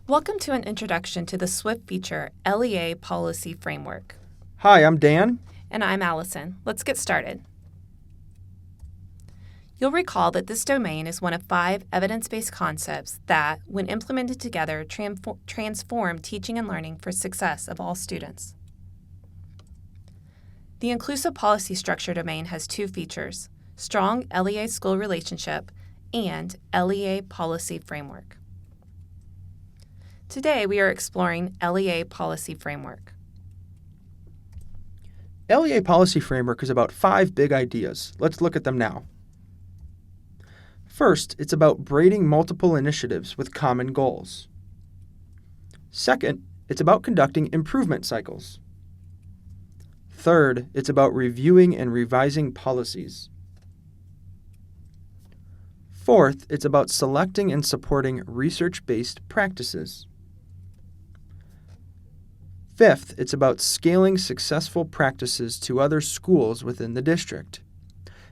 Welcome to an introduction to the SWIFT feature LEA Policy Framework. Hi, I'm Dan. And I'm Allison. Let's get started. You'll recall that this domain is one of 5 evidence-based concepts that, when implemented together, transform teaching and learning for success of all students. The inclusive policy structure domain has 2 features: strong LEA-school relationship and LEA Policy Framework. Today, we are exploring LEA Policy Framework. LEA Policy Framework is about 5 big ideas. Let's look at them now. First, it's about braiding multiple initiatives with common goals. Second, it's about conducting improvement cycles. Third, it's about reviewing and revising policies. Fourth, it's about selecting and supporting research-based practices. Fifth, it's about scaling successful practices to other schools within the district.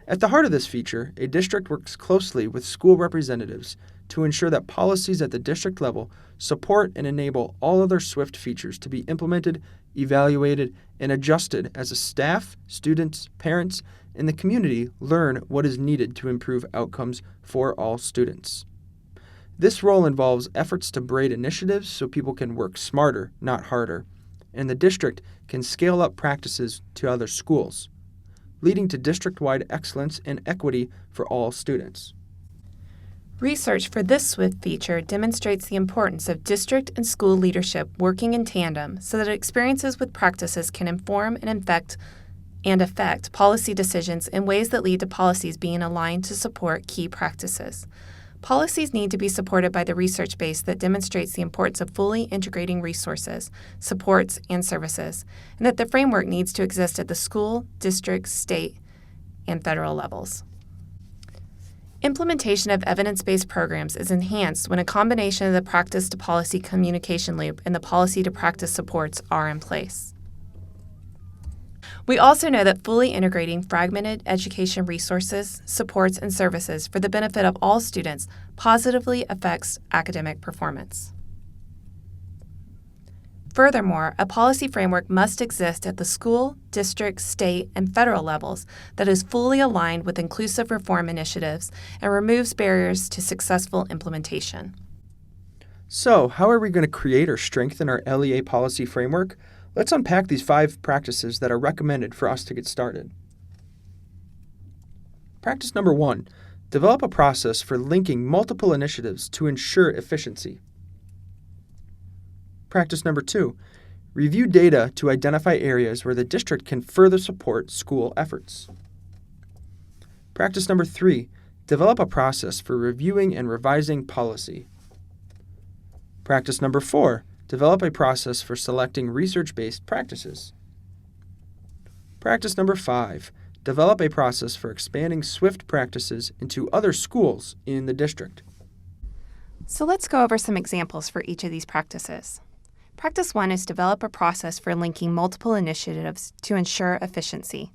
At the heart of this feature, a district works closely with school representatives to ensure that policies at the district level support and enable all other SWIFT features to be implemented, evaluated, and adjusted as the staff, students, parents, and the community learn what is needed to improve outcomes for all students. This role involves efforts to braid initiatives so people can work smarter, not harder, and the district can scale up practices to other schools, leading to district-wide excellence and equity for all students. Research for this SWIFT feature demonstrates the importance of district and school leadership working in tandem so that experiences with practices can inform and affect policy decisions in ways that lead to policies being aligned to support key practices. Policies need to be supported by the research base that demonstrates the importance of fully integrating resources, supports, and services, and that the framework needs to exist at the school, district, state, and federal levels. Implementation of evidence-based programs is enhanced when a combination of the practice-to-policy communication loop and the policy-to-practice supports are in place. We also know that fully integrating fragmented education resources, supports, and services for the benefit of all students positively affects academic performance. Furthermore, a policy framework must exist at the school, district, state, and federal levels that is fully aligned with inclusive reform initiatives and removes barriers to successful implementation. So, how are we going to create or strengthen our LEA policy framework? Let's unpack these 5 practices that are recommended for us to get started. Practice number 1, develop a process for linking multiple initiatives to ensure efficiency. Practice number 2, review data to identify areas where the district can further support school efforts. Practice number 3, develop a process for reviewing and revising policy. Practice number 4, develop a process for selecting research-based practices. Practice number 5, develop a process for expanding SWIFT practices into other schools in the district. So let's go over some examples for each of these practices. Practice 1 is develop a process for linking multiple initiatives to ensure efficiency.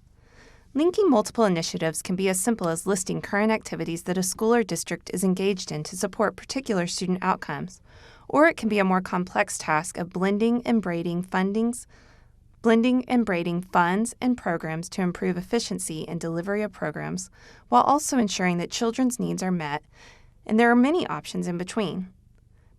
Linking multiple initiatives can be as simple as listing current activities that a school or district is engaged in to support particular student outcomes, or it can be a more complex task of blending and braiding funds and programs to improve efficiency and delivery of programs, while also ensuring that children's needs are met, and there are many options in between.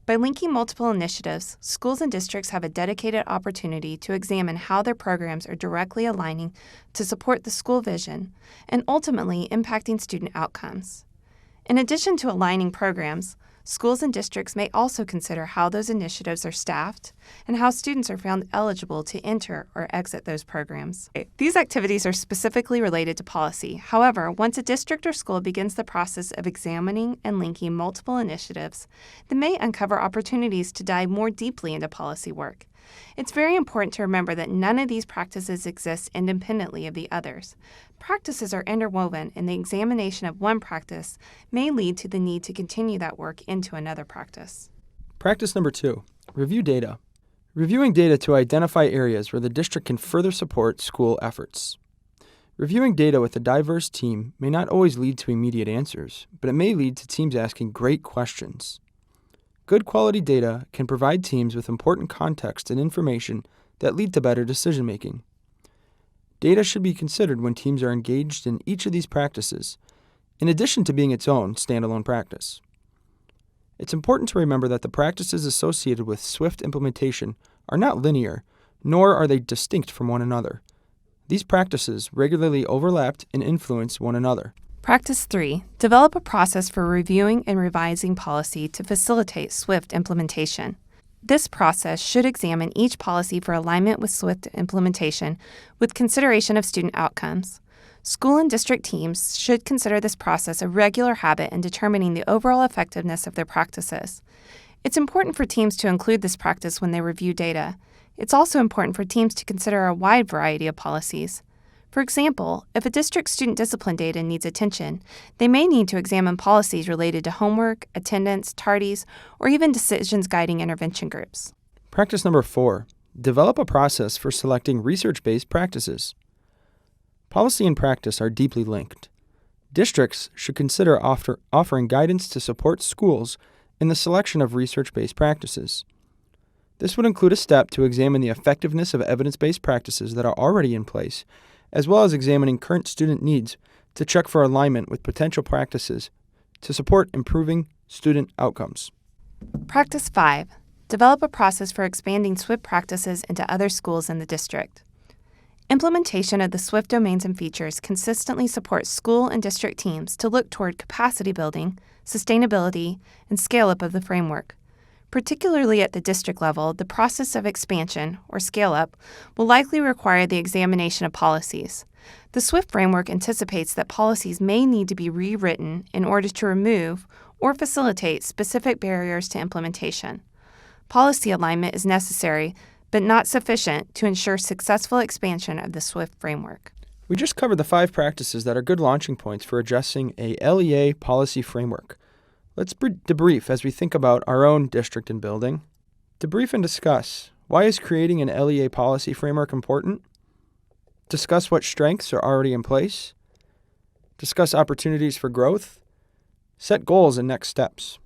By linking multiple initiatives, schools and districts have a dedicated opportunity to examine how their programs are directly aligning to support the school vision and ultimately impacting student outcomes. In addition to aligning programs, schools and districts may also consider how those initiatives are staffed and how students are found eligible to enter or exit those programs. These activities are specifically related to policy. However, once a district or school begins the process of examining and linking multiple initiatives, they may uncover opportunities to dive more deeply into policy work. It's very important to remember that none of these practices exist independently of the others. Practices are interwoven, and the examination of one practice may lead to the need to continue that work into another practice. Practice number 2, review data. Reviewing data to identify areas where the district can further support school efforts. Reviewing data with a diverse team may not always lead to immediate answers, but it may lead to teams asking great questions. good quality data can provide teams with important context and information that lead to better decision-making. Data should be considered when teams are engaged in each of these practices, in addition to being its own standalone practice. It's important to remember that the practices associated with swift implementation are not linear, nor are they distinct from one another. These practices regularly overlap and influence one another. Practice 3. Develop a process for reviewing and revising policy to facilitate swift implementation. This process should examine each policy for alignment with swift implementation with consideration of student outcomes. School and district teams should consider this process a regular habit in determining the overall effectiveness of their practices. It's important for teams to include this practice when they review data. It's also important for teams to consider a wide variety of policies. For example, if a district's student discipline data needs attention, they may need to examine policies related to homework, attendance, tardies, or even decisions guiding intervention groups. Practice number 4. Develop a process for selecting research-based practices. Policy and practice are deeply linked. Districts should consider offering guidance to support schools in the selection of research-based practices. This would include a step to examine the effectiveness of evidence-based practices that are already in place, as well as examining current student needs to check for alignment with potential practices to support improving student outcomes. Practice 5. Develop a process for expanding SWIFT practices into other schools in the district. Implementation of the SWIFT domains and features consistently supports school and district teams to look toward capacity building, sustainability, and scale-up of the framework. Particularly at the district level, the process of expansion, or scale-up, will likely require the examination of policies. The SWIFT framework anticipates that policies may need to be rewritten in order to remove or facilitate specific barriers to implementation. Policy alignment is necessary, but not sufficient to ensure successful expansion of the SWIFT framework. We just covered the 5 practices that are good launching points for addressing a LEA policy framework. Let's debrief as we think about our own district and building. Debrief and discuss. Why is creating an LEA policy framework important? Discuss what strengths are already in place. Discuss opportunities for growth. Set goals and next steps.